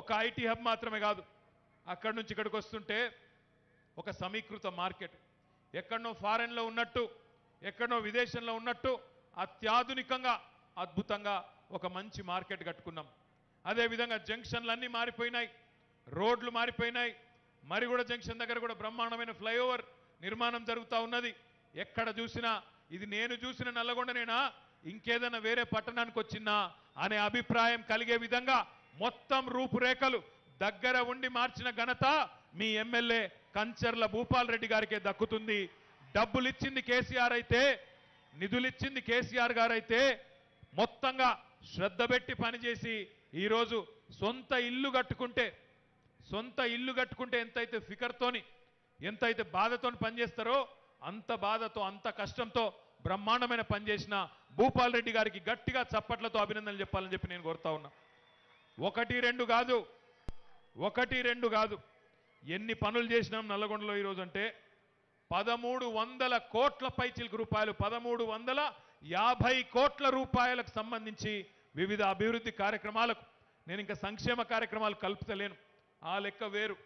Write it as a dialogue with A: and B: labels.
A: ఒక IT hub మాత్రమే కాదు, అక్కడి నుంచి ఇక్కడికి వస్తుంటే ఒక సమీకృత మార్కెట్, ఎక్కడనో ఫారెన్లో ఉన్నట్టు, ఎక్కడనో విదేశంలో ఉన్నట్టు అత్యాధునికంగా అద్భుతంగా ఒక మంచి మార్కెట్ కట్టుకున్నాం. అదేవిధంగా జంక్షన్లన్నీ మారిపోయినాయి, రోడ్లు మారిపోయినాయి. మరిగూడ జంక్షన్ దగ్గర కూడా బ్రహ్మాండమైన ఫ్లైఓవర్ నిర్మాణం జరుగుతూ ఉన్నది. ఎక్కడ చూసినా ఇది నేను చూసిన నల్లగొండనేనా, ఇంకేదైనా వేరే పట్టణానికి వచ్చినా అనే అభిప్రాయం కలిగే విధంగా మొత్తం రూపురేఖలు దగ్గర ఉండి మార్చిన ఘనత మీ ఎమ్మెల్యే కంచర్ల భూపాల్ రెడ్డి గారికే దక్కుతుంది. డబ్బులు ఇచ్చింది కేసీఆర్ అయితే, నిధులిచ్చింది కేసీఆర్ గారైతే, మొత్తంగా శ్రద్ధ పెట్టి పనిచేసి ఈరోజు సొంత ఇల్లు కట్టుకుంటే ఎంతైతే ఫికర్తోని, ఎంతైతే బాధతోని పనిచేస్తారో అంత బాధతో, అంత కష్టంతో బ్రహ్మాండమైన పనిచేసిన భూపాల్ రెడ్డి గారికి గట్టిగా చప్పట్లతో అభినందనలు చెప్పాలని చెప్పి నేను కోరుతా ఉన్నా. ఒకటి రెండు కాదు, ఎన్ని పనులు చేసినాం నల్లగొండలో ఈరోజు అంటే 1300 కోట్ల పైచిలకు రూపాయలు, 1350 కోట్ల రూపాయలకు సంబంధించి వివిధ అభివృద్ధి కార్యక్రమాలకు, నేను ఇంకా సంక్షేమ కార్యక్రమాలు కలుపుతలేను, ఆ లెక్క వేరు.